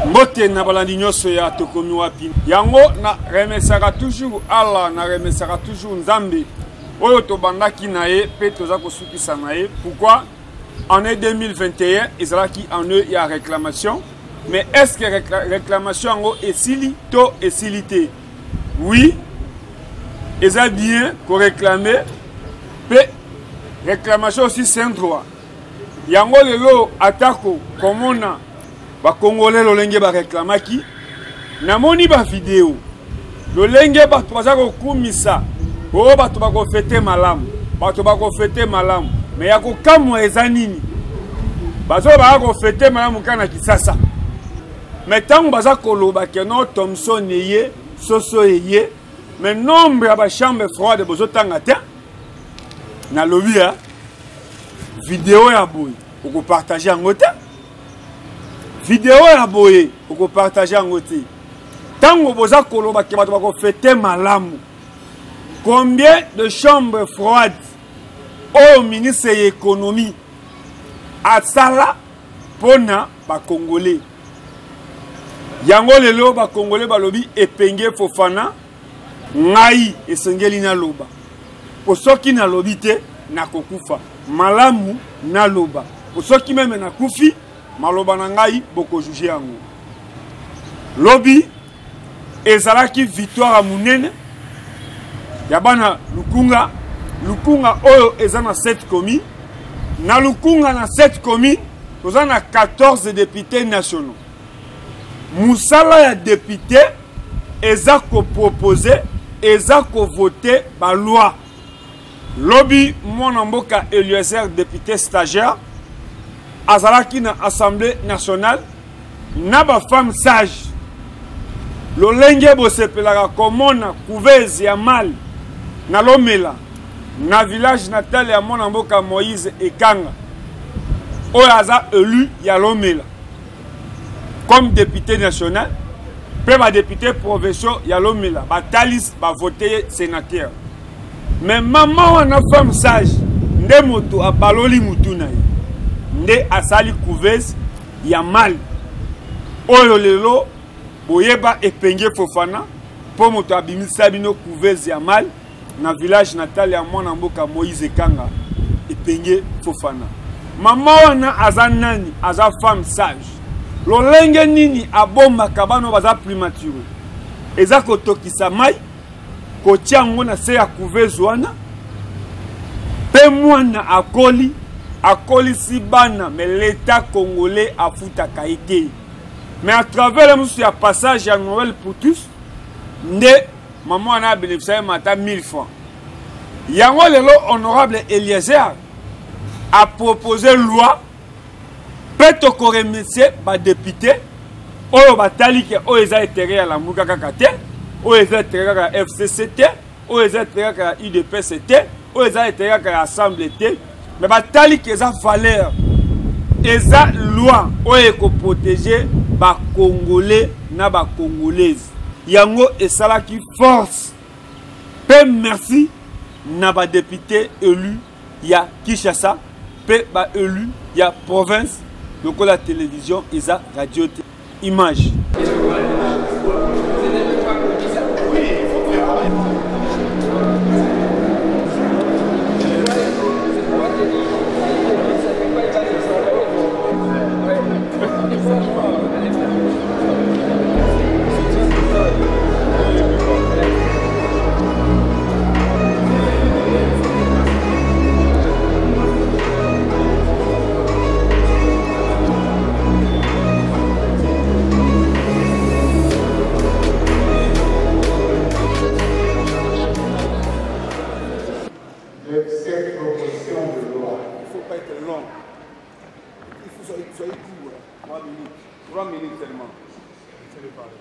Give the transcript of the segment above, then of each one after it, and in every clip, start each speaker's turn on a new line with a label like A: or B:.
A: Mbote na balandi nyonso ya tokomi wapi. Yango na remesaka toujours Allah, na remesaka toujours Nzambe. Oyo tobandaki na ye pe toza kosukisa na ye. Pourquoi? En 2021, ezalaki en il y a réclamation. Mais est-ce que réclamation en esili to esilité? Oui. Eza bien qu'on réclamer. Mais réclamation aussi c'est un droit. Yango lelo atako komona ba Congolais lolenge ba réclamaki. Namoni ba vidéo. Lolenge ba toza ko kumisa. Oh ba to ba ko fêter malamu. Ba to ba ko fêter malamu. Mais yako kamwa ezanini. Bazo ba ko fêter malamu kana kisasa. Mais tant baza koloba ke no Thomson yeye, Soso yeye. Mais nombre ya ba chambre froide bozo tanga te. Na lobby hein. Vidéo ya boy, on peut partager en côté. Vidéo ya boy, on peut partager en côté. Tant que vous avez koloba ki bato bako fêter malamu. Combien de chambres froides au ministère de l'économie à sala pona ba Congolais. Yango lelo ba Congolais ba lobi epenge Fofana ngai esengeli na loba. Po soki na lobi te na kokufa. Malamu na loba. Po soki meme na kufi maloba na ngai boko juger yango. Lobi ezalaki victoire a munene. Yabana Lukunga, Lukunga oyo ezana 7 communes. Na Lukunga na 7 communes, tozana 14 députés nationaux. Moussala ya député eza ko proposer, eza ko voter ba loi. Lobby mon mboka Eliezer député stagiaire azalaki na Assemblée nationale na ba femme sage. Lolenge bosepelaka komona couveze ya mal na Lomela na village natal ya mon mboka Moïse Ekanga oyo aza élu ya Lomela comme député national pe ba député provincial ya Lomela ba talis ba voter sénateur. Mais maman wana femme sage nde moto abaloli mutu na ye nde asali couveze ya mal oyo lelo boyeba epenge Fofana po moto abimisa bino couveze ya mal na village natal ya mwana mboka Moïse Ekanga epenge Fofana. Mama wana aza nani? Aza femme sage. Lolenge nini abomba kabano baza primature. Eza kotokisa mai kotia ngo na se ya couveze wana. Pe mwana akoli si bana mais l'état congolais afuta kaite. Mais à travers le passage à Noël pour tous, maman a bénéficié de 1000 francs. Yango lelo honorable Eliezer a proposé loi peut ko remercier ba député oyo batali ke oyo eza intérêt à la muka kakate, oyo eza intérêt à la FCCT, oyo eza intérêt à la UDPCT, oyo eza intérêt à l'Assemblée T, mais batali ke eza valeur eza loi oyo ko protéger ba Congolais na ba Congolaises. Yango esalaki force. Pe merci na ba député élu ya Kinshasa, pe ba élu ya province, donc la télévision eza radio image.
B: Cette proposition de loi.
A: Il ne faut pas être long. Il faut que soyez court. 3 minutes. 3 minutes seulement. Je vais parler.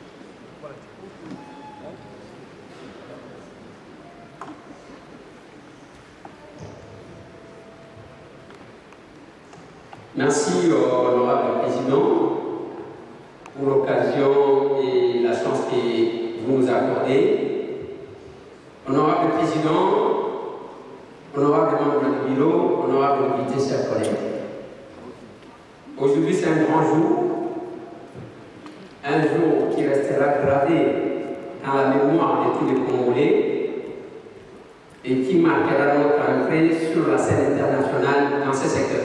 C: Merci au honorable président pour l'occasion et la chance que vous nous accordez. Honorable président, honorable membre du bureau, honorable invité, chers collègues. Aujourd'hui, c'est un grand jour, un jour qui restera gravé dans la mémoire de tous les Congolais et qui marquera notre entrée sur la scène internationale dans ce secteur.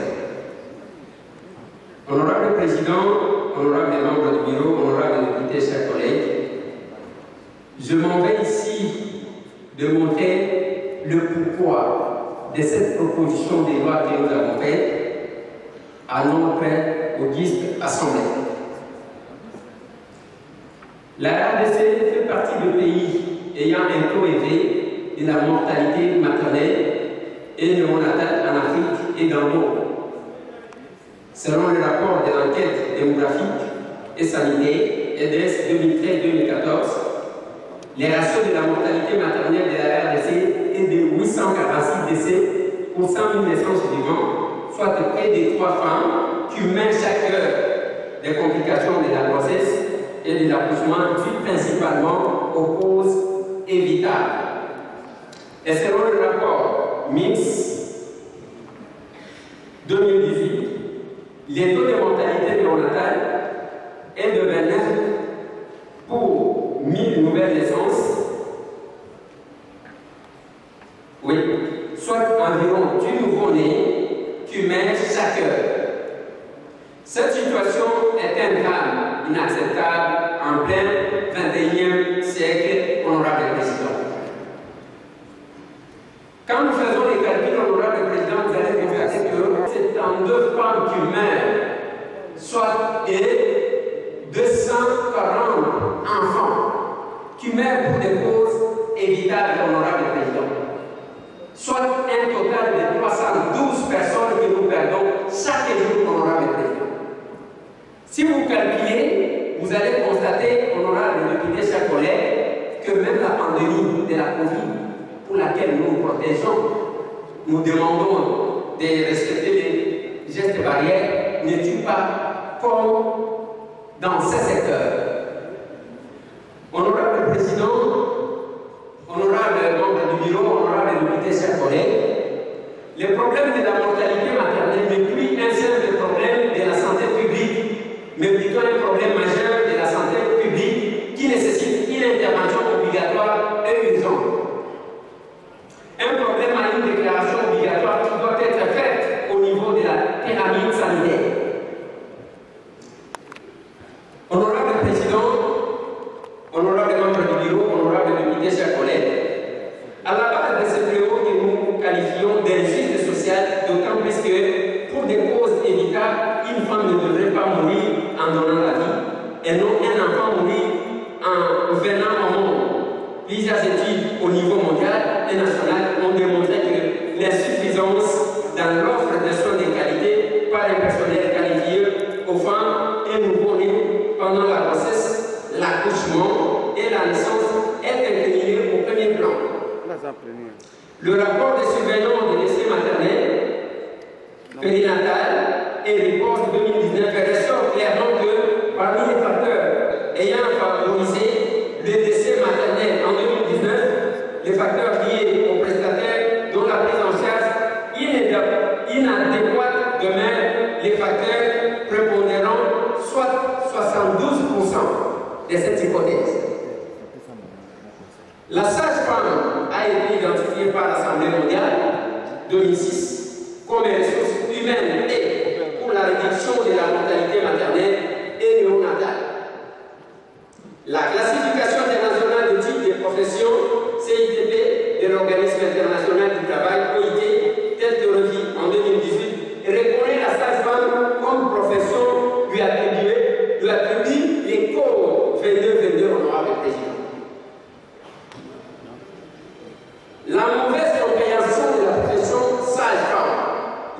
C: Honorable Président, honorable membres du bureau, honorable député, chers collègues, je m'en vais ici de montrer le pourquoi de cette proposition de loi que nous avons faite à notre auguste Assemblée. La RDC fait partie de pays ayant un taux élevé de la mortalité maternelle et néonatale en Afrique et dans le monde. Selon le rapport de l'enquête démographique et sanitaire EDS 2013-2014, les ratios de la mortalité maternelle de la RDC est de 846 décès pour 100 000 naissances vivants, soit près de 3 femmes qui meurent chaque heure des complications de la grossesse et de l'accouchement dues principalement aux causes évitables. Et selon le rapport MINS 2018, les taux de mortalité néonatale est de 29 pour 1000 nouvelles naissances, oui, soit environ 10 nouveau-nés qui meurent chaque heure. Cette situation est un drame inacceptable en plein 21e siècle, honorable Président. Quand nous faisons les calculs, honorable Président, vous allez constater que c'est 32 femmes qui meurent, soit 240 enfants qui meurent pour des causes évitables, honorable Président. Soit un total de 312 personnes que nous perdons chaque jour, honorable Président. Si vous calculez, vous allez constater, honorable député, chers collègues, que même la pandémie de la Covid, pour laquelle nous nous protégeons, nous demandons de respecter les gestes barrières, ne tue pas comme dans ce secteur. Honorable Président, honorable membre du bureau, honorable député, chers collègues, le problème de la mortalité maternelle n'est plus un simple problème de la santé publique, mais plutôt un problème majeur de la santé publique qui nécessite une intervention obligatoire et urgente. Un problème à une déclaration obligatoire qui doit être faite au niveau de la pyramide sanitaire. Honorable Président, honorable membre du bureau, honorable député, chers collègues, à la base de ce fléau que nous qualifions d'injustice sociale, d'autant plus que pour des causes évitables, une femme ne devrait pas mourir en donnant la vie et non un enfant mourir en venant au monde. Plusieurs études au niveau mondial et national ont démontré que l'insuffisance dans l'offre de soins de qualité par un personnel qualifié aux femmes et nouveau-nés pendant la grossesse, l'accouchement et la naissance est incriminée au premier plan. Le rapport de surveillance des décès maternels, périnatales et riposte 2019 ressort clairement que parmi les facteurs ayant favorisé le décès maternel en 2019, les facteurs liés aux prestataires dont la prise en charge inadéquate demeurent les facteurs prépondérants, soit 72% de cette hypothèse. La sage-femme a été identifiée par l'Assemblée mondiale 2006 comme une ressource humaine et pour la réduction de la mortalité maternelle et néonatale. La classification internationale de type des professions CITP de l'Organisme international du travail OIT, telle que revue en 2018, reconnaît la sage-femme comme profession lui attribue les codes 22-22, honorable Président. La mauvaise compréhension de la profession sage-femme,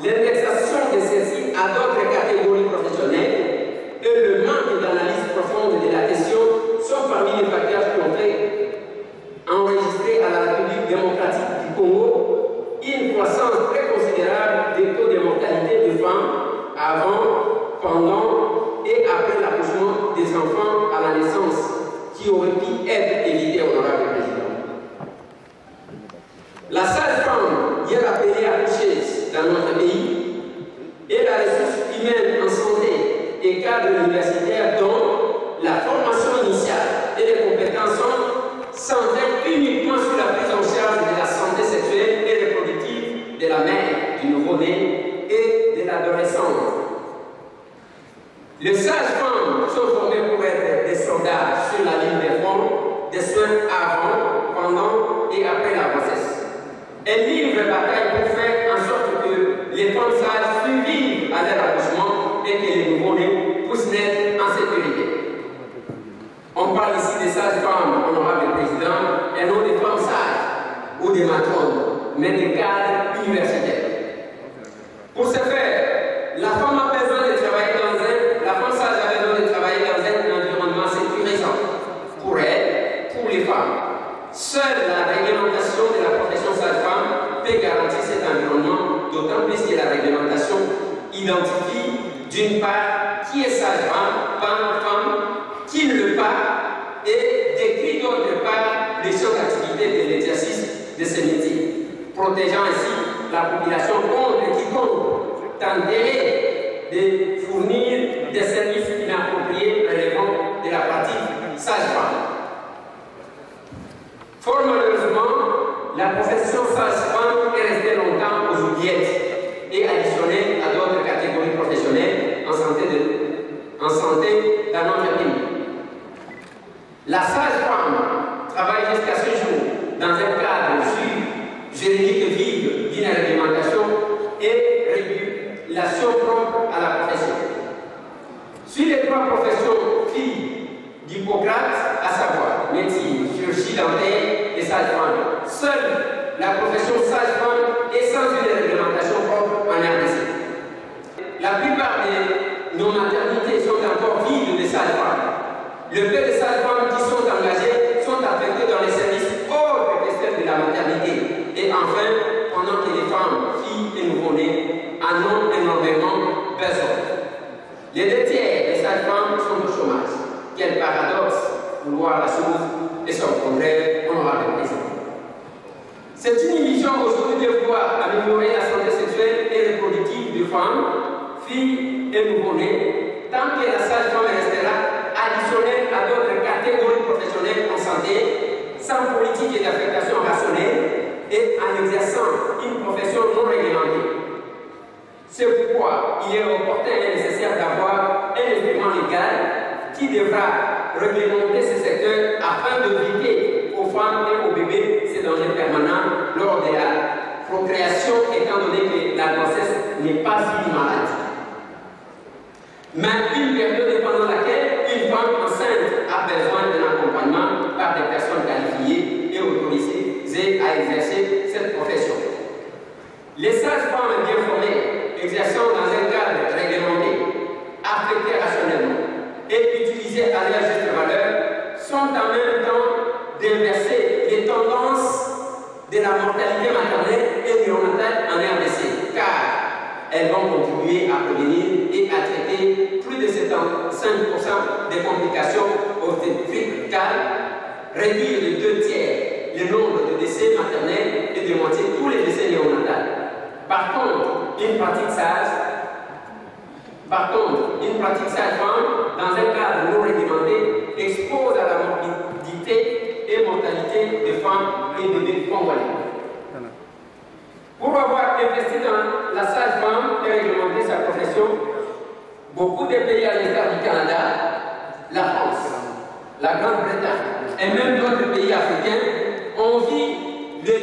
C: l'indexation de celle-ci à d'autres catégories professionnelles et le manque d'analyse profonde de la question sont parmi les facteurs qui ont fait enregistrer à la République démocratique du Congo une croissance très considérable des taux de mortalité des femmes avant, pendant et après l'accouchement des enfants à la naissance qui auraient pu être évités, honorable Président. La sage-femme hier appelée à coucher dans notre pays est la ressource humaine en santé et cadre universitaire dont la formation soldats sur la ligne des fronts, des soins avant, pendant et après la grossesse. Elle livre bataille pour faire en sorte que les femmes sages survivent à leur accouchement et que les nouveau-nés puissent naître en sécurité. On parle ici des sages-femmes, honorable président, et non des femmes sages ou des matrones, mais des cadres universitaires. Pour ce faire, la femme a besoin de travailler la femme sage a besoin de travailler dans un environnement sécurisant pour elle, pour les femmes. Seule la réglementation de la profession sage-femme peut garantir cet environnement, d'autant plus que la réglementation identifie d'une part qui est sage-femme, femme, qui ne le pas, et décrit d'autre part les champs d'activité de l'exercice de ce métier, protégeant ainsi la population contre quiconque tenterait de fournir des services inappropriés relevant de la pratique sage-femme. Fort malheureusement, la profession sage-femme est restée longtemps aux oubliettes et additionnée à d'autres catégories professionnelles en santé dans notre pays. La sage-femme travaille jusqu'à ce jour dans un cadre juridique vide d'une réglementation et régulation propre à la profession. Sur les trois professions filles d'Hippocrate, à savoir médecine, chirurgie dentaire et sage-femme, seule la profession sage-femme est sans une réglementation propre en RDC. La plupart de nos maternités sont encore vides de sages-femmes. Le peu de sages-femmes qui sont engagées sont affectées dans les services hors que celles de la maternité. Et enfin, pendant que les femmes, filles et nouveau-nés en ont énormément besoin. Les 2 tiers des sages-femmes sont au chômage. Quel paradoxe pour voir la chose et son contraire, honorable président. C'est une illusion aujourd'hui de vouloir améliorer la santé sexuelle et reproductive des femmes, filles et nouveau-nés, tant que la sage-femme restera additionnelle à d'autres catégories professionnelles en santé, sans politique et d'affectation rationnelle et en exerçant une profession non réglementée. C'est pourquoi il est opportun et nécessaire d'avoir un instrument légal qui devra réglementer ce secteur afin d'éviter aux femmes et aux bébés ces dangers permanents lors de la procréation, étant donné que la grossesse n'est pas une maladie, mais une période pendant laquelle une femme enceinte a besoin d'un accompagnement par des personnes qualifiées et autorisées à exercer cette profession. Les sages-femmes bien formées, exerçant dans un cadre réglementé, affectées rationnellement et utilisées à leur juste valeur, sont en même temps d'inverser les tendances de la mortalité maternelle et néonatale en RDC, car elles vont contribuer à prévenir et à traiter plus de 75% des complications obstétricales, réduire de 2 tiers le nombre de décès maternels et de moitié tous les décès néonatales. Par contre, une pratique sage-femme dans un cadre non réglementé expose à la morbidité et mortalité des femmes et bébés congolais. Pour avoir investi dans la sage-femme et réglementer sa profession, beaucoup de pays à l'égard du Canada, la France, la Grande-Bretagne et même d'autres pays africains ont vu les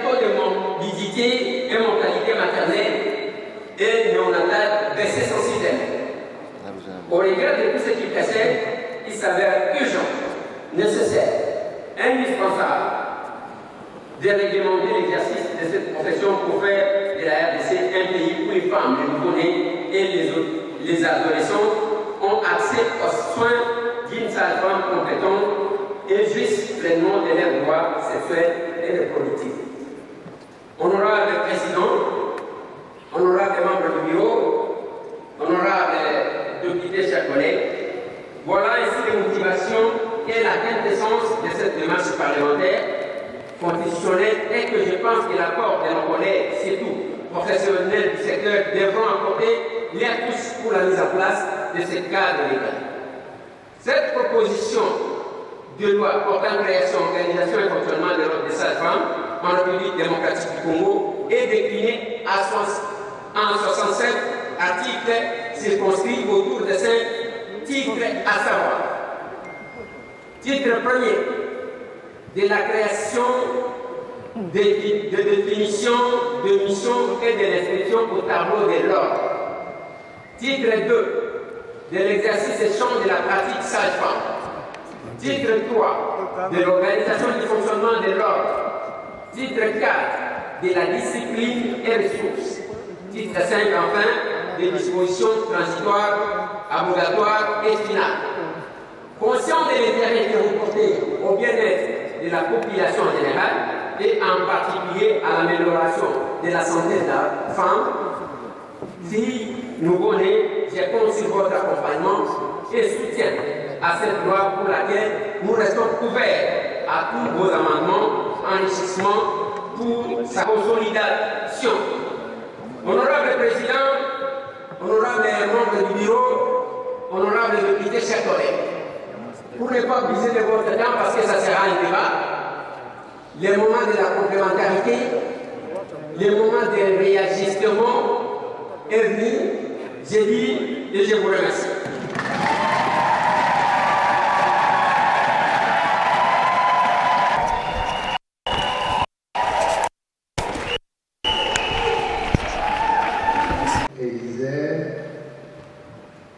C: taux de morbidité et mortalité maternelle et néonatale baisser sensiblement. Au regard de tout ce qui précède, il s'avère urgent, nécessaire, indispensable de réglementer l'exercice de cette profession pour faire de la RDC un pays où les femmes, les nouveau-nés et les adolescents ont accès aux soins d'une sage-femme compétente et jouissent pleinement de leurs droits sexuels et reproductifs. Honorable Président, honorable membre du bureau, honorable députés, chers collègues, voilà ici les motivations et la quintessence de cette démarche parlementaire constitutionnelle et que je pense que l'accord de nos collègues, surtout professionnels du secteur, devront apporter leur touche pour la mise en place de ce cadre légal. Cette proposition de loi portant création, organisation et fonctionnement de l'ordre des sages-femmes en République démocratique du Congo est déclinée en 67 articles circonscrits autour de 5 titres, à savoir Titre premier de la création de définition de mission et de l'inscription au tableau de l'ordre. Titre 2 de l'exercice et champ de la pratique sage-femme. Titre 3 de l'organisation du fonctionnement de l'ordre. Titre 4 de la discipline et ressources. Titre 5 enfin des dispositions transitoires, abrogatoires et finales. Conscient de l'intérêt que vous portez au bien-être de la population en général et en particulier à l'amélioration de la santé de la femme, si nous connaissons, je compte sur votre accompagnement et soutien à cette loi pour laquelle nous restons ouverts à tous vos amendements, enrichissements pour sa consolidation. Honorable Président, honorable membre du bureau, honorable député, chers collègues, pour ne pas briser de votre temps parce que ça sera un débat, les moments de la complémentarité, les moments de réajustement est venu, j'ai dit et je vous remercie.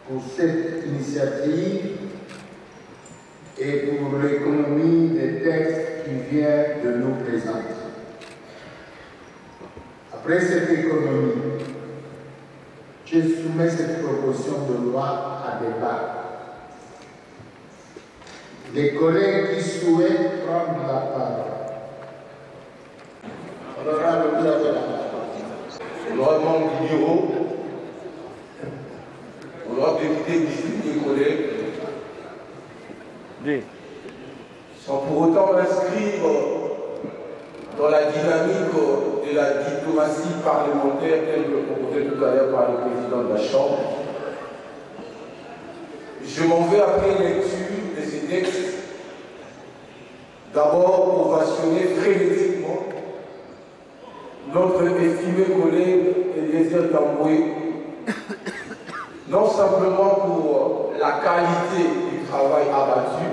B: Pour cette initiative et pour l'économie des textes qui vient de nous présenter. Après cette économie, je soumets cette proposition de loi à débat. Les collègues qui souhaitent prendre la parole. Honorable, vous avez la parole.
D: Honorable membre du bureau, honorable député, distingués collègues, sans pour autant m'inscrire dans la dynamique de la diplomatie parlementaire telle que proposée tout à l'heure par le président de la Chambre, je m'en vais après lecture de ces textes, d'abord ovationner frénétiquement notre estimé collègue Eliezer Tamboué, non simplement pour la qualité du travail abattu,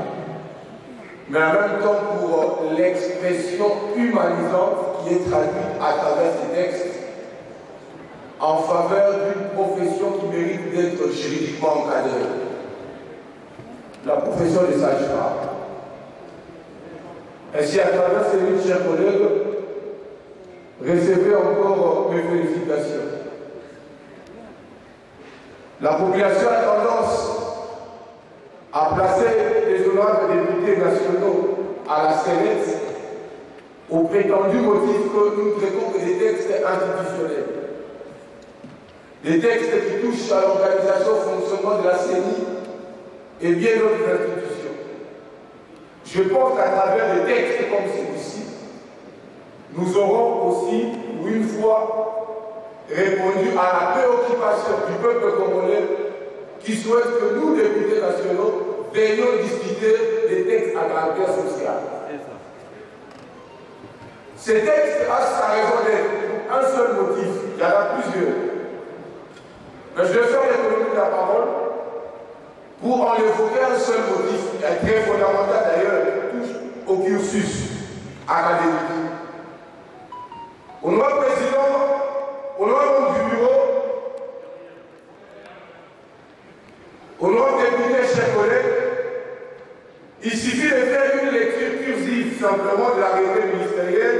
D: mais en même temps pour l'expression humanisante qui est traduite à travers ces textes en faveur d'une profession qui mérite d'être juridiquement encadrée. La profession de sage-femme. Ainsi, à travers ces luttes, chers collègues, recevez encore mes félicitations. La population a tendance à placer les honorables députés nationaux à la Sénète au prétendu motif que nous traitons que des textes institutionnels. Des textes qui touchent à l'organisation et au fonctionnement de la CENI et bien d'autres institutions. Je pense qu'à travers des textes comme celui-ci, nous aurons aussi, une fois, répondu à la préoccupation du peuple congolais qui souhaite que nous, députés nationaux, veillions discuter des textes à caractère social. Ces textes ont sa raison d'être un seul motif, il y en a plusieurs. Mais je vais faire l'économie de la parole pour en évoquer un seul motif, qui est très fondamental d'ailleurs, qui touche au cursus académique. Au nom du président, au nom du bureau, au nom des députés, chers collègues, il suffit de faire une lecture cursive simplement de l'arrêté ministériel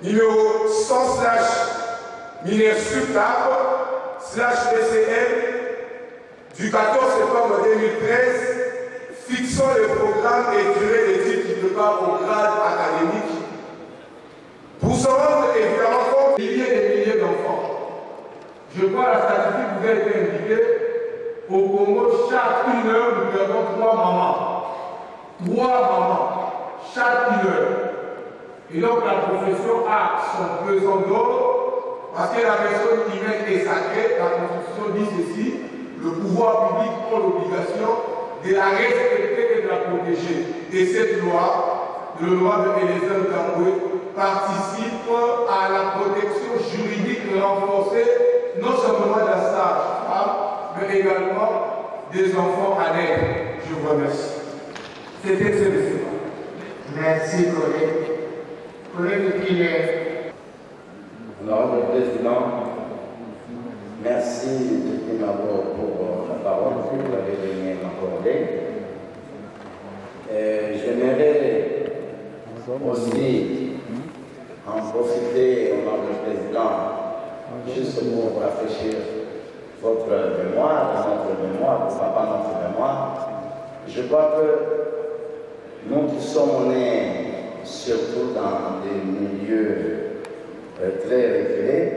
D: numéro 100/MINERSUP/PCL du 14 septembre 2013 fixant les programmes et durées d'études qui préparent au grade académique pour se rendre évidemment compte des milliers et des milliers d'enfants. Je crois que la statistique vous a été indiquée. Au Congo, chaque une heure, nous perdons 3 mamans. 3 mamans, chaque une heure. Et donc la profession a son pesant d'or, parce que la personne humaine est sacrée. La Constitution dit ceci, le pouvoir public a l'obligation de la respecter et de la protéger. Et cette loi, le loi de Eliezer Tamboué, participe à la protection juridique renforcée, non seulement de la sage-femme, mais également des enfants à naître. Je vous remercie. C'était celui-ci.
B: Merci, collègue. Collègue Guinée.
E: Honorable Président, merci de m'avoir pour la parole que vous avez venue m'accorder. J'aimerais aussi en profiter, honorable Président, juste pour rafraîchir votre mémoire, notre mémoire, pourquoi pas notre mémoire. Je crois que nous qui sommes nés surtout dans des milieux très reculés,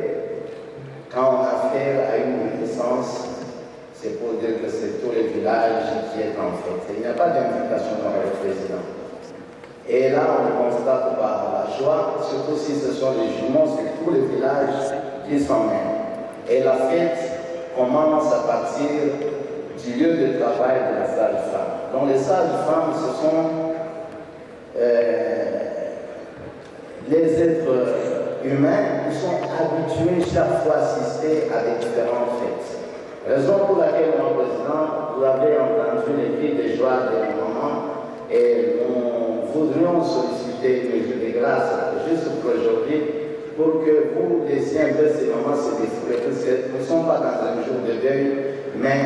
E: quand on a affaire à une naissance, c'est pour dire que c'est tout le village qui est en fête. Il n'y a pas d'invitation dans le président. Et là, on le constate par la joie, surtout si ce sont les jumeaux, c'est tout le village qui s'emmène. Et la fête commence à partir du lieu de travail de la sage-femme. Donc les sages-femmes, ce sont les êtres humains qui sont habitués chaque fois à assister à des différentes fêtes. Raison pour laquelle, mon président, vous avez entendu les cris de joie de nos mamans et nous voudrions solliciter une mesure de grâce juste pour aujourd'hui pour que vous laissiez un peu ces moments se défouler. Parce que nous ne sommes pas dans un jour de deuil, mais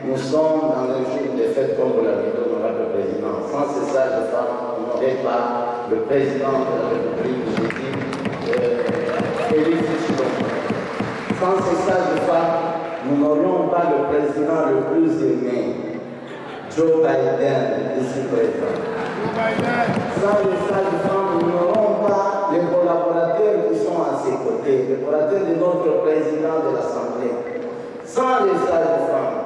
E: nous sommes dans un jour de fête comme vous l'avez dit, honorable président. Sans ces sages-femmes, on n'aurait pas le président de la République, j'ai dit, Félix Tshisekedi. Sans ces sages-femmes, nous n'aurions pas le président le plus aimé, Joe Biden, ici présent. Sans les sages-femmes, nous n'aurons pas les collaborateurs qui sont à ses côtés, les collaborateurs de notre président de l'Assemblée. Sans les sages-femmes,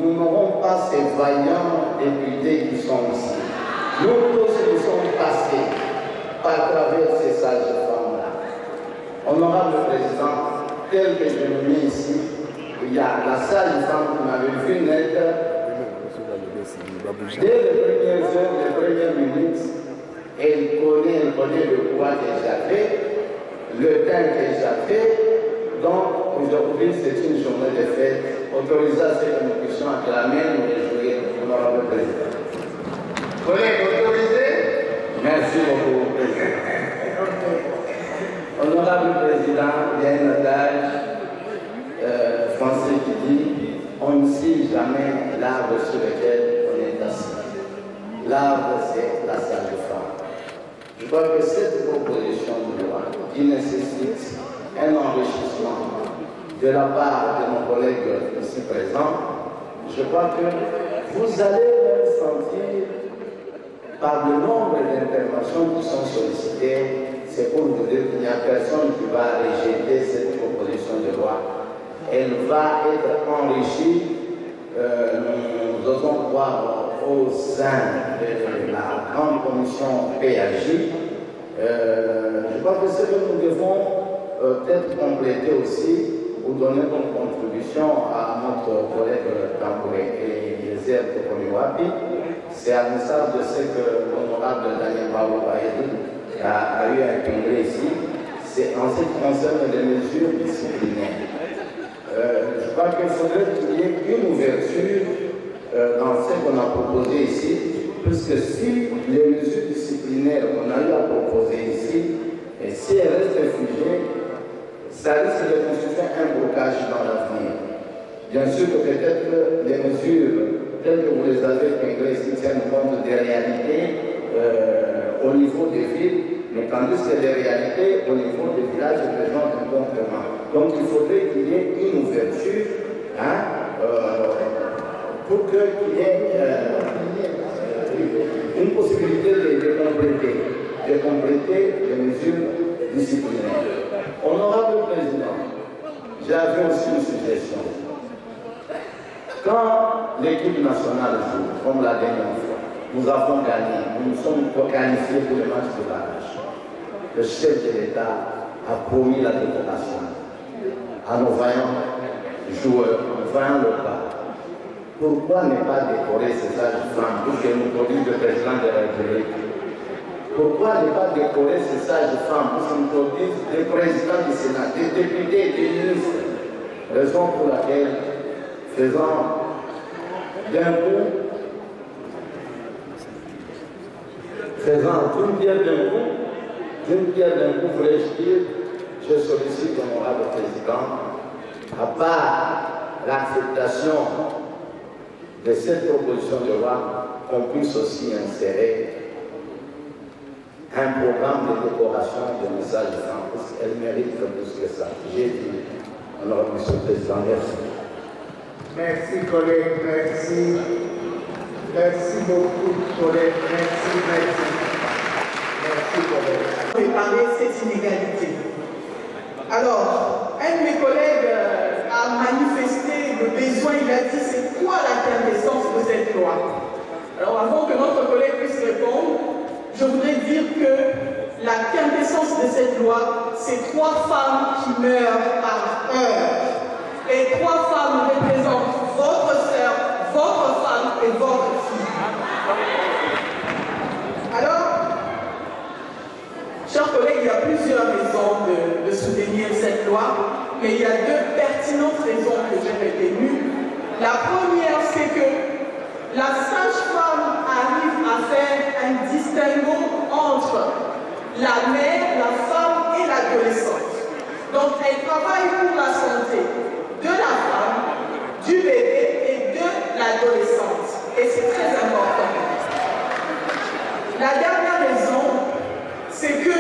E: nous n'aurons pas ces vaillants députés qui sont ici. Nous tous nous sommes passés par travers ces sages-femmes-là. Honorable président, tel que je me mets ici, il y a la sage-femme qui m'avait vu naître. Dès les premières heures, les premières minutes, elle connaît le poids que j'avais, le teint que j'avais. Donc aujourd'hui, c'est une journée de fête. Autorisée à ce que nous puissions acclamer, nous réjouir, honorable président.
B: Collègue autorisé.
E: Merci beaucoup, président. Honorable président, il y a un adage français qui dit on ne scie jamais l'arbre sur lequel on est assis. L'arbre, c'est la sage-femme. Je crois que cette proposition de loi qui nécessite un enrichissement de la part de mon collègue ici présent, je crois que vous allez même sentir par le nombre d'interventions qui sont sollicitées, c'est pour vous dire qu'il n'y a personne qui va rejeter cette proposition de loi. Elle va être enrichie, nous osons voir au sein de la grande commission PAJ. Je crois que ce que nous devons peut-être compléter aussi, ou donner comme contribution à notre collègue Tambouré et Yezer Tokomiwapi, c'est à l'instar de ce que l'honorable Daniel Baou a eu à épingler ici, c'est en ce qui concerne les mesures disciplinaires. Je crois qu'il faudrait qu'il y ait une ouverture dans ce qu'on a proposé ici, puisque si les mesures disciplinaires qu'on a eu à proposer ici, et si elles restent figées, ça risque de constituer un blocage dans l'avenir. Bien sûr que peut-être les mesures telles que vous les avez intégrées ici tiennent compte des réalités au niveau des villes, mais tandis que les réalités au niveau des villages présentent un complément. Donc il faudrait qu'il y ait une ouverture pour qu'il y ait une possibilité de compléter les mesures disciplinaires. Honorable président, j'avais aussi une suggestion. Quand l'équipe nationale joue, comme la dernière fois, nous avons gagné, nous nous sommes qualifiés pour le match de barrage. Le chef de l'État a promis la décoration à nos vaillants joueurs, nos vaillants locaux. Pourquoi ne pas décorer ces sages-femmes pour que nous produise le président de la République? Pourquoi ne pas décorer ces sages-femmes pour que nous produise le président du Sénat, des députés et des ministres? Raison pour laquelle, faisant d'un coup faisant d'une pierre d'un coup, voulais-je dire, je sollicite l'honorable président, à part l'acceptation de cette proposition de loi, qu'on puisse aussi insérer un programme de décoration de messages de sang, parce qu'elle mérite plus que ça. J'ai dit, honorable monsieur le président, merci.
B: Merci collègue, merci. Merci beaucoup collègue, merci. Merci collègue.
F: Réparer cette inégalité. Alors, un de mes collègues a manifesté le besoin, il a dit c'est quoi la quintessence de cette loi? Alors avant que notre collègue puisse répondre, je voudrais dire que la quintessence de cette loi, c'est 3 femmes qui meurent par heure. Et 3 femmes représentent votre sœur, votre femme et votre fille. Alors, chers collègues, il y a plusieurs raisons de soutenir cette loi, mais il y a 2 pertinentes raisons que j'ai retenues. La première, c'est que la sage-femme arrive à faire un distinguo entre la mère, la femme et l'adolescente. Donc, elle travaille pour la santé de la femme, du bébé et de l'adolescente. Et c'est très important. La dernière raison, c'est que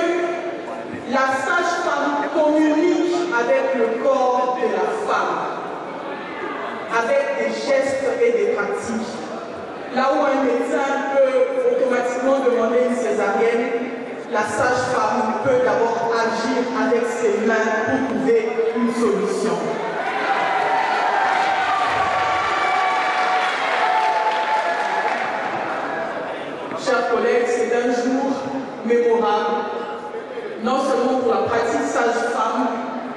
F: la sage-femme communique avec le corps de la femme, avec des gestes et des pratiques. Là où un médecin peut automatiquement demander une césarienne, la sage-femme peut d'abord agir avec ses mains pour trouver une solution. Chers collègues, c'est un jour mémorable, non seulement pour la pratique sage-femme,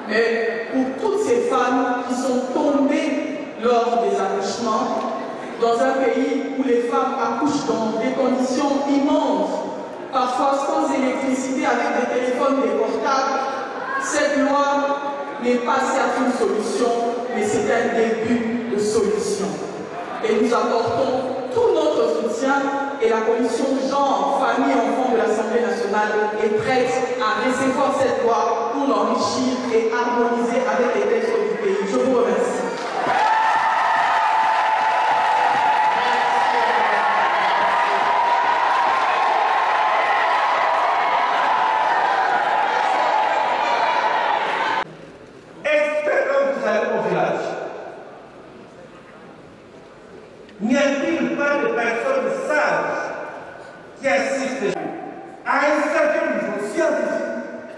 F: mais pour toutes ces femmes qui sont tombées lors des accouchements, dans un pays où les femmes accouchent dans des conditions immondes, parfois sans électricité, avec des téléphones, des portables. Cette loi n'est pas certes une solution, mais c'est un début de solution. Et nous apportons tout notre soutien et la commission genre, famille et enfants de l'Assemblée nationale est prête à recevoir cette loi pour l'enrichir et harmoniser avec les textes du pays. Je vous remercie.
G: N'y a-t-il pas de personnes sages qui assistent à un certain niveau scientifique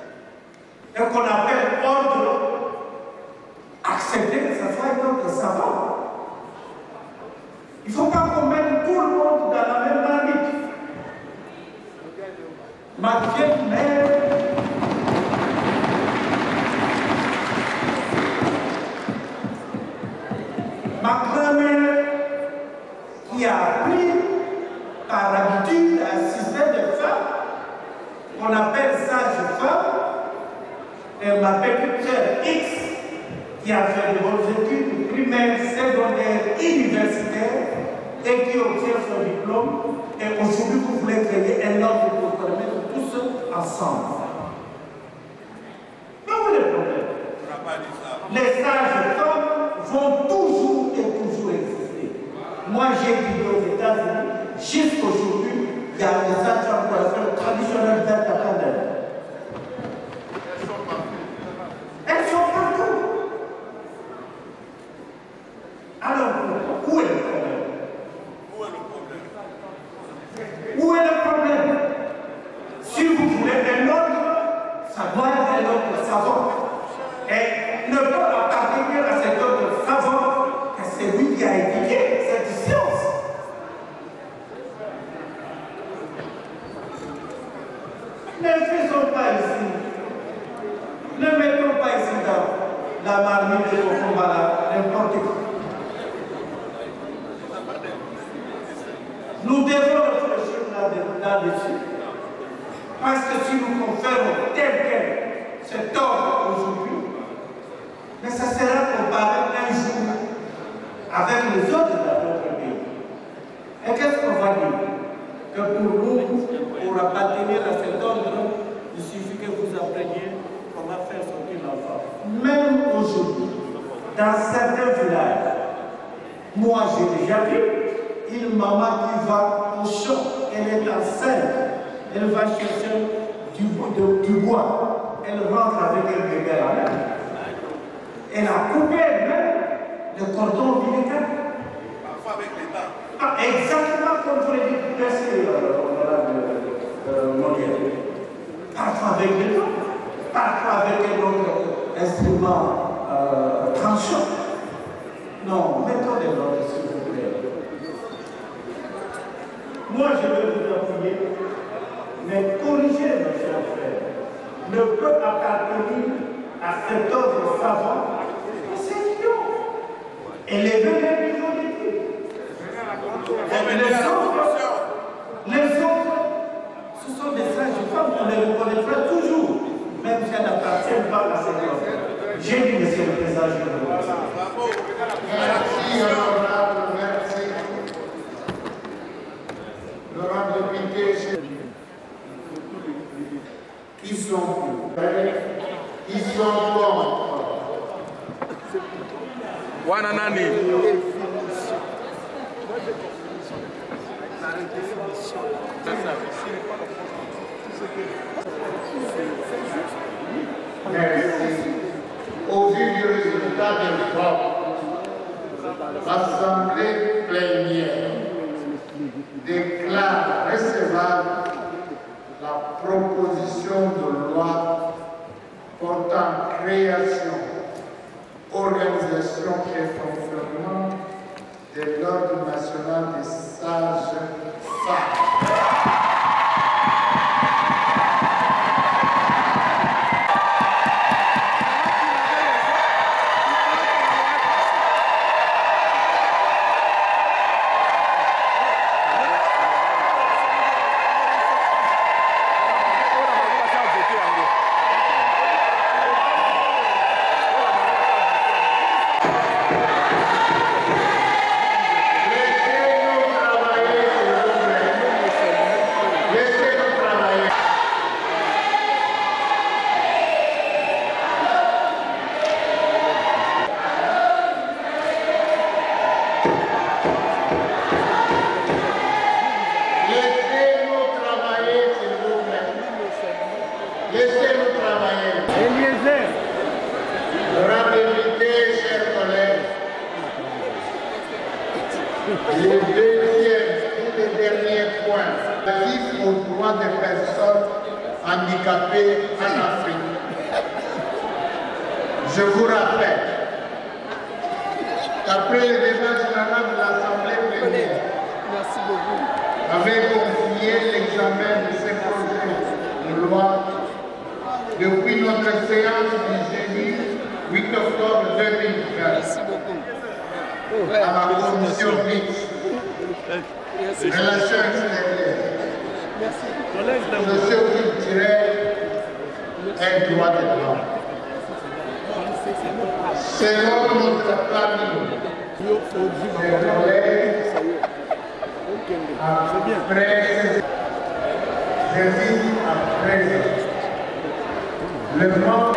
G: et qu'on appelle ordre, accepter que ce soit un autre savant? Il ne faut pas qu'on mette tout le monde dans la même marmite. Ma vieille mère, ma grand-mère, qui a appris par habitude à assister des femmes, qu'on appelle sage-femme, et ma petite sœur X, qui a fait de bonnes études primaires, secondaires, universitaires, et qui obtient son diplôme, et aujourd'hui vous voulez créer un ordre pour permettre tous ensemble. Mais où est le problème? Les sages-femmes vont toujours et toujours exister. Moi, j'ai étudié aux États-Unis, jusqu'aujourd'hui, il y a des sages-femmes pour la faire traditionnelle d'Atacandel. Elles sont partout. Alors, où est le problème? Où est le problème? Si vous voulez un ordre, ça doit être un ordre savant. Et ne pas appartenir à cet ordre savant que c'est lui qui a étudié cette science. Ne faisons pas ici, ne mettons pas ici dans la marmite de nos combats n'importe quoi. Nous devons réfléchir là-dessus. Parce que si nous conférons tel quel cet ordre aujourd'hui, mais ça sera comparé un jour avec les autres de notre pays. Et qu'est-ce qu'on va dire? que pour nous, pour appartenir à cet ordre, il suffit que vous appreniez comment faire sortir l'enfant. Même aujourd'hui, dans certains villages, moi j'ai déjà vu une maman qui va au champ, elle est enceinte, elle va chercher du bois, elle rentre avec un bébé à la main. Elle a coupé elle-même le cordon ombilical. Parfois avec les dents. Exactement comme vous l'avez dit, merci parfois avec les dents, parfois avec un autre instrument tranchant. Non, mettons les ordres s'il vous plaît. Moi je vais vous appuyer, mais corriger nos chers frères ne peut appartenir à cet ordre savant. C'est idiot. Élever les niveaux d'études. Les autres, ce sont des sages femmes, on les reconnaîtra toujours, même si elles n'appartiennent pas à cet ordre. J'ai dit, monsieur le président, je vous remercie.
B: Merci, honorable, merci. L'honorable député, qui sont pour? Qui sont contre?
H: Wananani.
B: Merci. Au vu du résultat des votes, l'Assemblée plénière déclare recevable la proposition de loi portant création, organisation et fonctionnement de l'Ordre national des sages femmes. Le deuxième et le dernier point, relatif aux droits des personnes handicapées en Afrique. Je vous rappelle qu'après le débat général de l'Assemblée plénière, avait confié l'examen de ces projets de loi depuis notre séance du jeudi 8 octobre 2020. À la commission mixte relations extérieures, socio-culturelles et droits de l'homme. Selon notre famille, je relève après le monde.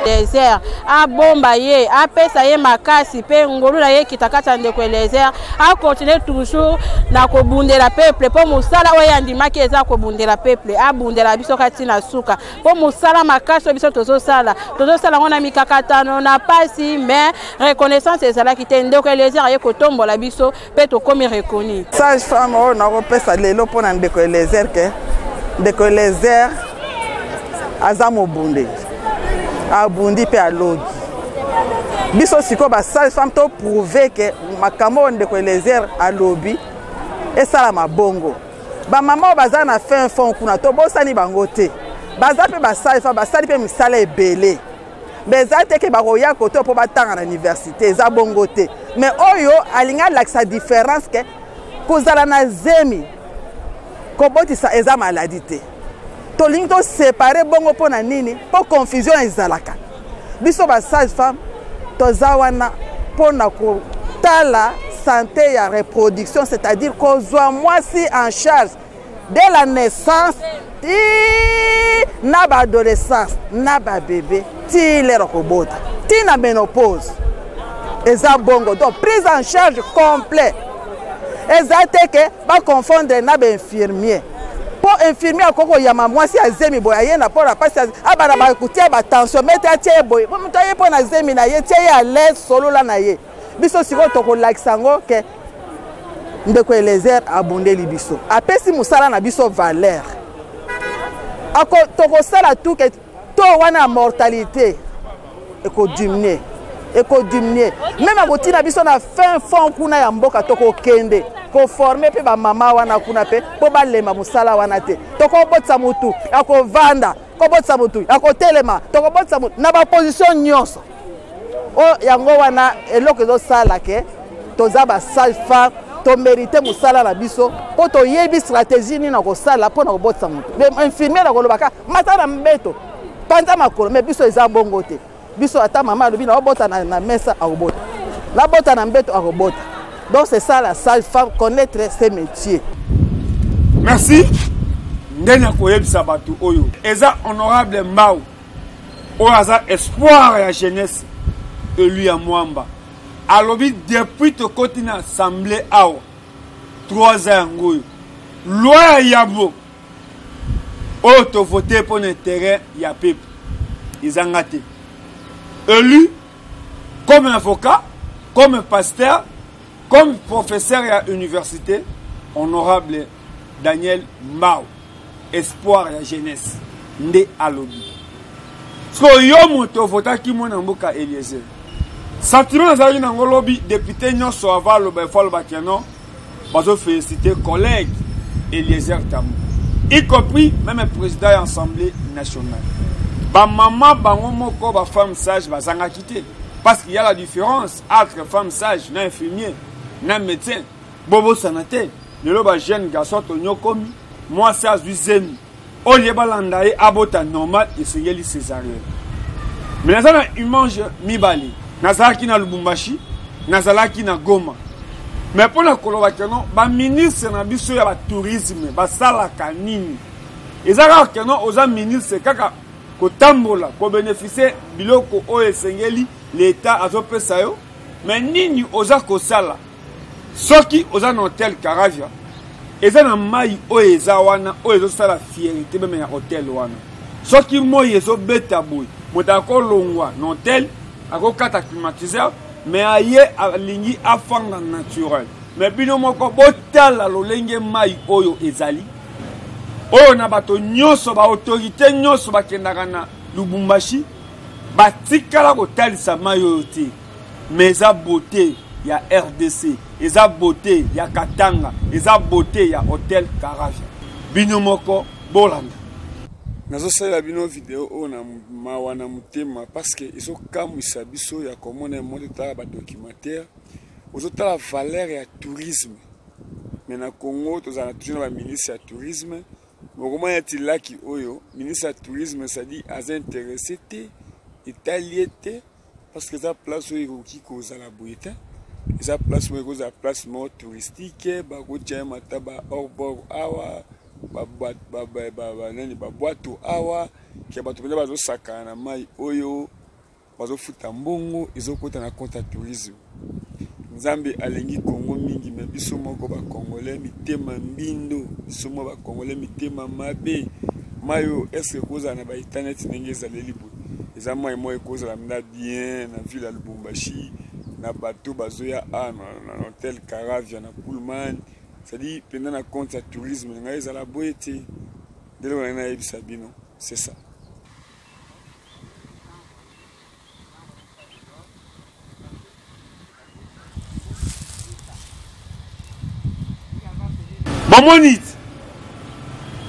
H: désert a bomba ye a pesa ye makasi pe ngolu na ye kitakata ndeko désert a continuer toujours na ko bundela peuple po musala oyo andimaki eza ko bundela peuple a bundela biso kati na suka po musala makasi biso tozosala ngona mikakatano na pasi mais reconnaissance ezala kite ndeko désert ye ko tombola biso pe to komi reconnu
I: sage femme o na ko pesa lelo pona ndeko désert ke ndeko désert azamo bunde abundi pe alogi biso siko ba sage femme to prouver que makambo ndeko désert alobi esala mabongo ba mama baza na fin fond kuna to bosani bango te baza pe ba sage femme basali pe misala ebele beza te ke bakoya koto po batanga na université eza bongo te mais oyo alinga lakisa différence ke kozala na zemi kobotisa eza maladie te tolingi to séparer bongo po na nini po confusion ezalaka biso ba sage femme toza wana po na kotala santé ya reproduction c'est-à-dire kozwa mwasi en charge dès la naissance na ba adolescence na ba bébé ti lero kobota ti na ménopause eza bongo donc prise en charge complet eza te ke ba confondre na ba infirmier po infirmier akoko yama mwasi azemi boya ye na po la pasi abana ba kutia ba tension mete atie boy po mto ye po na zemi na ye tie ya l'aise solo la na ye biso siko toko laksango ke ndeko désert abondeli biso apesi musala na biso valeur ako toko sala tout que to wana mortalité eko diminuer même akotina biso na fin fond kuna ya mboka toko kende ko former pe ba mama wana kuna pe po balema musala wana te toko botsa mutu akovanda ko botsa mutu akotelema toko botsa mutu na ba position nyonso o yango wana eloko zo sala ke toza ba sage femme to mériter musala na biso po to yebi stratégie ni na ko sala po na ko botsa mutu be infirmier na ko lobaka mata na mbeto panta makolo mais biso eza bongo te biso ata mama alobi na obota na mesa akobota na bota na mbeto akobota donc c'est ça la sage femme connaître ses métiers.
A: Merci ndenya koyebisa batu oyo eza honorable Mbao oyo aza espoir ya jeunesse élu ya Mwamba alobi depuis to koti na assemblée awa 3 ans ngoyo loi ya yabo oyo to voter pour l'intérêt ya peuple ezanga te élu comme avocat comme pasteur comme professeur à l'université, honorable Daniel Mbao, espoir de la jeunesse, Nde Alobi. Parce que yo moto vota ki mona mboka Eliezer. Sentiment nazali na ngolobi député nyonso avalo ba falo bakiano, bazo féliciter collègue Eliezer Tamou. Y compris même président de l'Assemblée nationale. Ba maman bango moko ba femme sage ba zanga kité parce qu'il y a la différence entre femme sage et infirmier. Na médecin bobo sanate lelo ba jeune garçon to nyokomi moi c'est azuzemi olie balanda e abota normal et seyeli césarienne mais nazana image mibali nazalaki na Lubumbashi nazalaki na Goma mais pour la koloba keno ba ministre na biso ya ba tourisme ba sala kanini ezaka keno oza ministre kaka ko tambola ko bénéficier biloko o esengeli l'état azopesa yo mais nini oza ko sala soki oza na hotel Caravia eza na mai oyo eza wana oyo ezosala fierté meme ya hotel wana soki moi ezobeta boye moto akolongwa na hotel akokata climatiseur mais aye alingi afanga naturel mais bino moko botala lolenge mai oyo ezali oyo na bato nyonso ba autorité nyonso bakendaka na Lubumbashi batikala kotalisa mai oyo te mais eza beauté ya RDC, eza beauté ya Katanga, eza beauté ya Hotel Caravia. Bino moko bolanda. Nazo sala bino vidéo o na mawana mutema parce que iso kamwisa biso ya komona monde ta ba documentaire. Ozota la valeur ya tourisme. Mais na Congo tozana toujours ba ministre ya tourisme. Mokoma ya tilaki oyo, ministre ya tourisme ça dit az intéressé té italiété parce que ça place oyo ki kozala boyeta. Eza place mo eza place mo touristique ba kotia mataba orbor awa ba nani ba boato awa ke bato pena bazo sakana mai oyo bazofuta mbongo ezokota na compte ya tourisme. Nzambe alengi Congo mingi me biso moko ba Congolais mitema mbindo, biso moko ba Congolais mitema mabe. Mayo est-ce que koza na ba internet ndenge ezaleli bo. Eza moi koza la mna bien na ville ya Lubumbashi na bateau bazoya na hôtel Caravia na Pullman. C'est-à-dire pendant na compte ya tourisme nga ezala boyete. Dès on a ebisa bino, c'est ça. Mamonite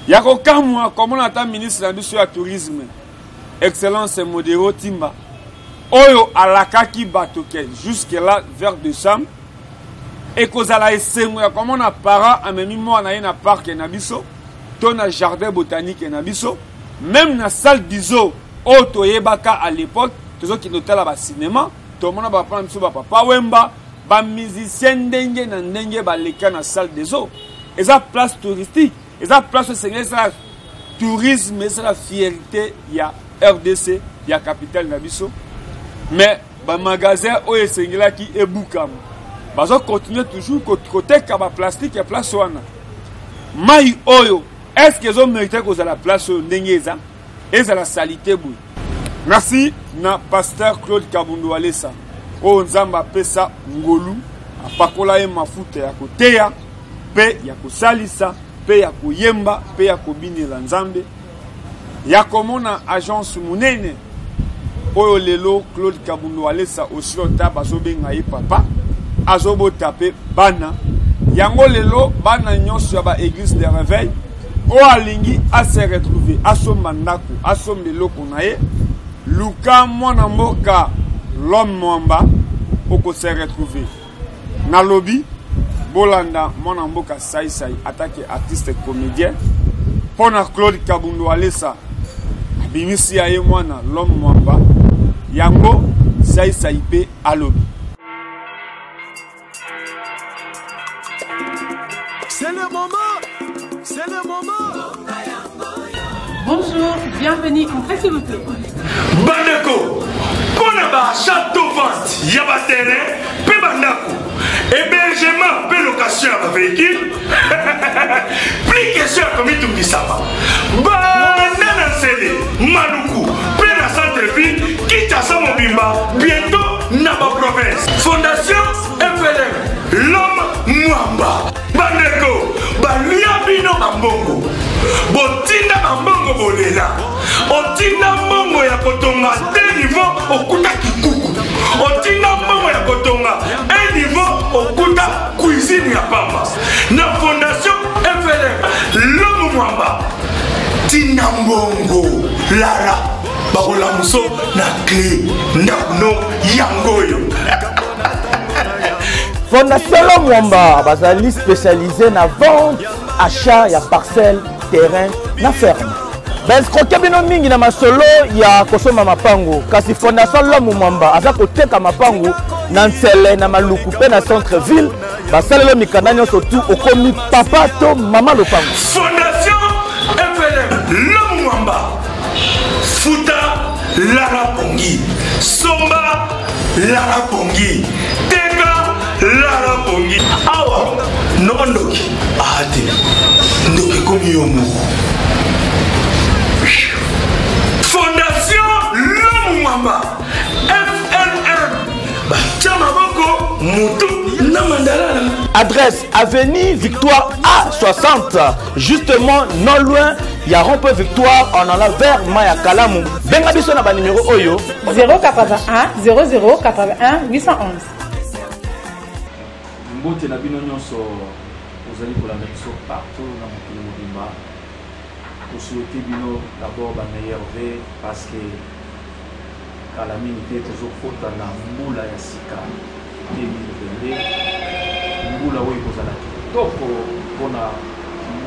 A: Yako Kamwa, comme on attend ministre de la tourisme, Excellence Modéro Timba, Oyo Alakaki Batoke, jusque-là, vers décembre, et Kozala Essemouya, comme on a para, à même moi, on a un parc et Nabiso, ton jardin botanique et Nabiso, même dans la salle d'Iso, Oto Yebaka à l'époque, tous ceux qui notaient là-bas cinéma, tout le monde va prendre un papa Wemba, ba musicien dengue, n'dengue, ba leka dans la salle d'Iso. Et ça place touristique, et ça place au Seigneur, c'est la tourisme, c'est la fierté, il y a RDC, il y a capitale Nabiso. Mais le magasin où est Seigneur qui est Boukam. Bah ça continue toujours côté kaba plastique et place wana. Mai oyo, est-ce qu'ils ont mérité que ça la place au Nengeza et ça la salité boui. Merci na pasteur Claude Kabundu Alessa. O nzamba pesa ngolu, apakola e mafuta ya koteya. Pe ya kosalisa, pe ya koyemba, pe ya kobinela nzambe. Ya komona agence munene. Oyo lelo Claude Kabundu Alessa osilota bazobenga ye papa. Azobo tape bana. Yango lelo bana nyonso ya ba église de réveil. O alingi a se retrouver asomba ndako, asomba loko na ye. Luka mwana mboka l'homme mwamba oko se retrouver. Na lobby Bolanda, mon amboka Sai attaque artiste comédien. Pona Claude Kabundu Alessa, bimisi ya mwana l'homme mwamba. Yango Sai pe alobi.
J: C'est le moment. C'est le moment.
K: Bonjour, bienvenue. Entrez s'il vous plaît.
J: Bandeko, Ponaba château vente, yaba terrain, pe bandako. Hébergement, pe location à véhicule. Plus question comme il tout ça. Banana Sele, Maluku, pe na centre-ville, Kitasa Mobimba, bientôt Naba province. Fondation FLM, l'homme Mwamba. Bandeko, Balia Bino Bambongo. Botinda Bambongo Bolela. Otinda Mbongo ya Kotonga, deux niveaux, Okuta Kikuku. Otinda Mbongo ya Kotonga, un niveau, Okuta Cuisine ya Pamba. Na Fondation FLM, l'homme Mwamba. Tinda Mbongo, Lara, Babola Muso, na clé, Ndakuno, Yangoyo.
L: Fondation L'homme Mwamba, bazali spécialisé na vente, achat, ya parcelle, terrain, na ferme. Ben croquer bino mingi na masolo ya kosoma mapango kasi Fondation L'homme Mwamba aza koteka mapango na Nsele na Maluku pe na centre ville basalelo mikanda nyonso tu okomi papa to mama lopango.
J: Fondation FLM L'homme Mwamba Futa Lara Pongi Somba Lara Pongi Teka Lara Pongi Awa Nondoki Ate Ndoki komi yomu. Fondation L'homme Mwamba FLM Bachamaboko Moutou Namandala.
L: Adresse avenue Victoire A60, justement non loin ya rond-point Victoire en allant vers Maya Kalamu. Benga biso na ba numéro oyo
K: 081 00 81 811.
M: Mbote na bino nyonso ozali kolanda biso partout na mokili mobimba. Souhaiter bino d'abord la meilleure vie parce que à la minute toujours faut na mbula ya sika 2022 mbula oyo kozala kitoko mpona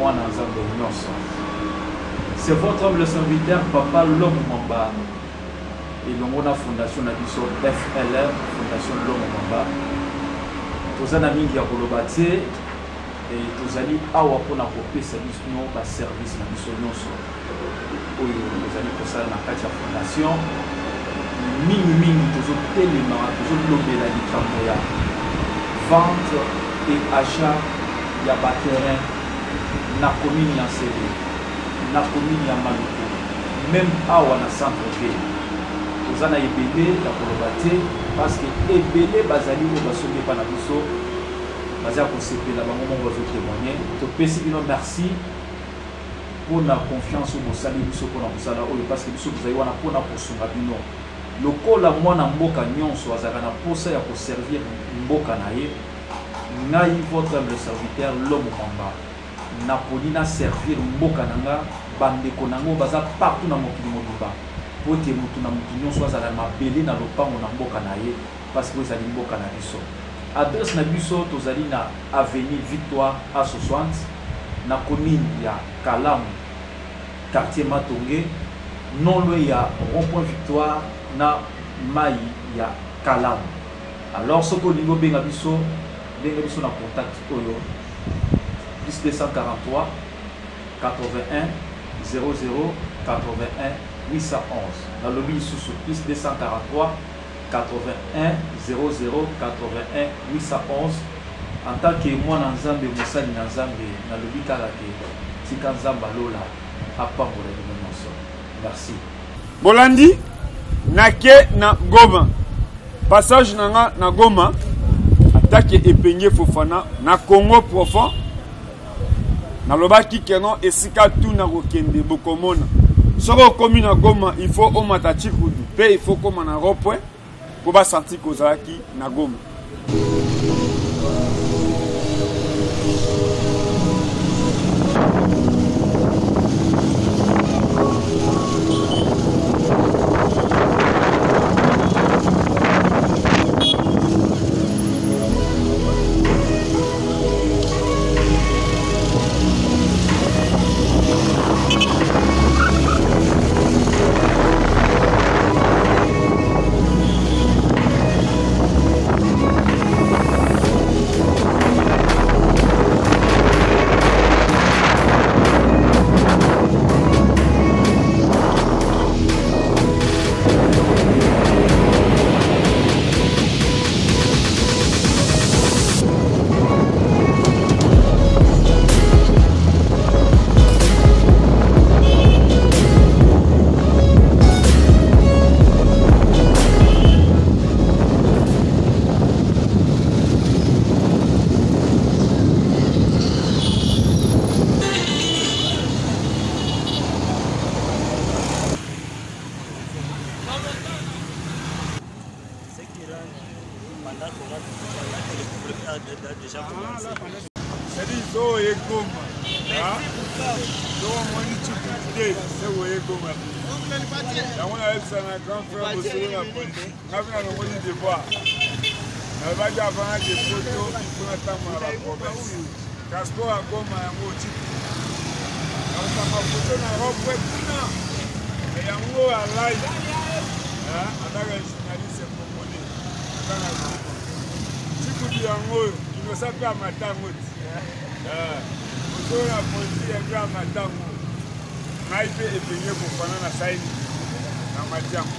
M: mwana nzambe nyonso. C'est votre humble serviteur Papa L'homme Mwamba elongo na fondation na biso FLM Fondation L'homme Mwamba toza na mingi ya koloba te. Et tozali awa pona kopesa biso ba service na biso nyonso oyo tozali kosala na kati ya fondation mingi tozotelema tozolobela likambo ya vente et achat ya baterrain na commune ya Nsele, na commune ya Maluku, même awa na centre-ville. Toza na ebele ya koloba te parce que ebele bazali oyo basoki epa na biso baza kosepela bango moko bazotémoigner. Topesi bino merci mpona confiance oyo bosali biso mpona kosala oyo parce que biso tozali wana mpona kosunga bino lokola mwana mboka nyonso azalaka na posa ya koservir mboka na ye. Ngai votre humble serviteur l'homme Mwamba naponi na servir mboka nanga bandeko nango baza partout na mokili mobimba po te mutu na mutu nyonso azala mabele na lopango na mboka na ye parce que ezali mboka na biso. Adresse na biso tozali na avenue Victoire A60 na commune ya Kalamu quartier Matonge non loin ya rond-point Victoire na mai ya Kalamu. Alors ce que nous benga biso na contact oyo plus 243 81 00 81 811 dans le lobby sous plus 243 81 00 81 811 en tant que moi na Nzambe mosali na Nzambe na lobby kala ke tika Nzamba lola apambola limonso. Merci.
A: Bolandi nake na Goma passage nanga na Goma attaque Epenye Fofana na Congo profond na lobaki keno esika tu na kokende bokomona soko komi na Goma il faut o matati kudu pe il faut koma na ropwe ko ba santi kozaki na Goma.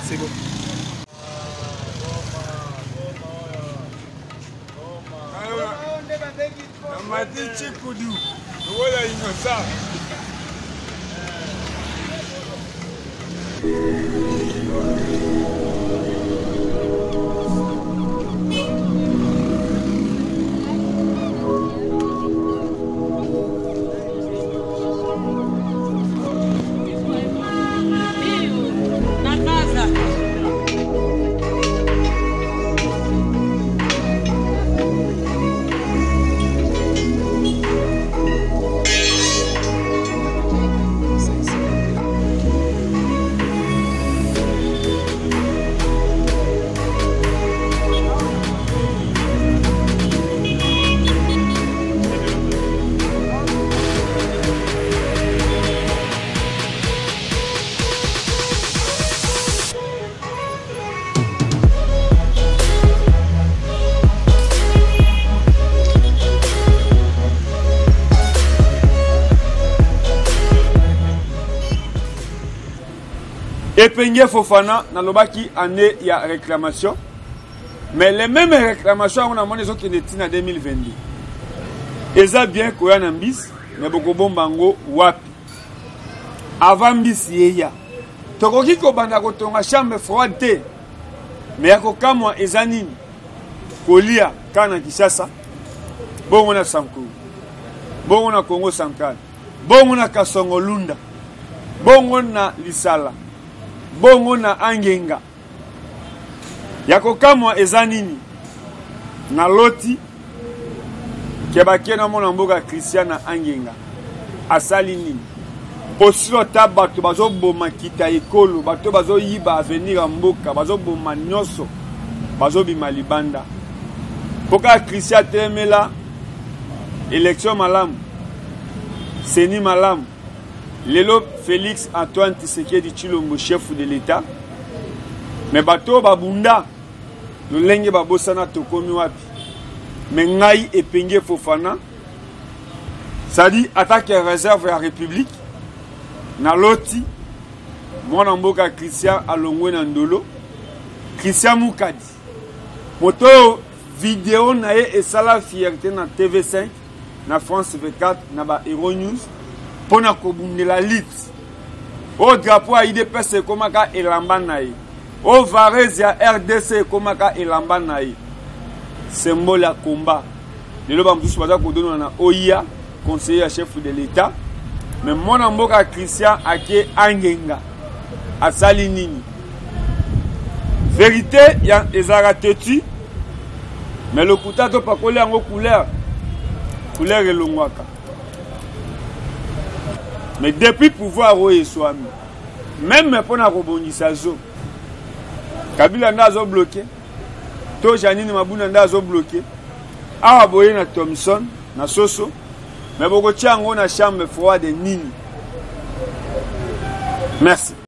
N: C'est bon.
A: Namadi Chikudu, wala inosa. Epenge Fofana na lobaki année ya réclamation. Mais les mêmes réclamations on a monné qui étaient en 2022. Eza bien koya na mbisi mais boko bombango wapi. Avant mbisi yeya. Tokoki ko banda ko tonga chambre froide te. Mais yako kamwa eza nini? Kolia kana Kinshasa. Bongo na Sankuru. Bongo na Congo Central. Bongo na Kasongo Lunda. Bongo na Lisala. Bongo na Angenga. Yako kamwa eza nini? Na loti kebake na mona mboka Christian na Angenga. Asali nini? Osilo ta bato bazo boma kita ekolo, bato bazo yiba avenir a mboka, bazo boma nyoso, bazo bima libanda. Poka Christian temela élection malamu. Seni malamu. Lelo Félix Antoine Tshisekedi Tshilombo chef de l'État. Mais bato babunda lolenge babosana tokomi wapi. Mais ngai Epenge Fofana. Ça dit attaque réserve la République. Na loti mwana mboka Christian alongwe na ndolo. Christian Mukadi. Moto vidéo na ye esala fierté na TV5 na France 24 na ba Hero News pona kobundela lit. O drapeau a IDPS komaka elamba na ye. O varese ya RDC komaka elamba na ye. Symbole ya combat. Lelo ba mtusu baza kodona na OIA, conseiller chef de l'État. Mais mon amboka Christian ake Angenga asali nini? Vérité ya ezara tetu. Mais le kuta to pakole yango couleur elongwaka. Mais depuis pouvoir oye swami. Même pour na kobongisa zo. Kabila ndazo bloqué. To Janine Mabunda ndazo bloqué. Awa boye na Thompson na Soso. Mais beaucoup de gens ont une chambre froide de nini. Merci.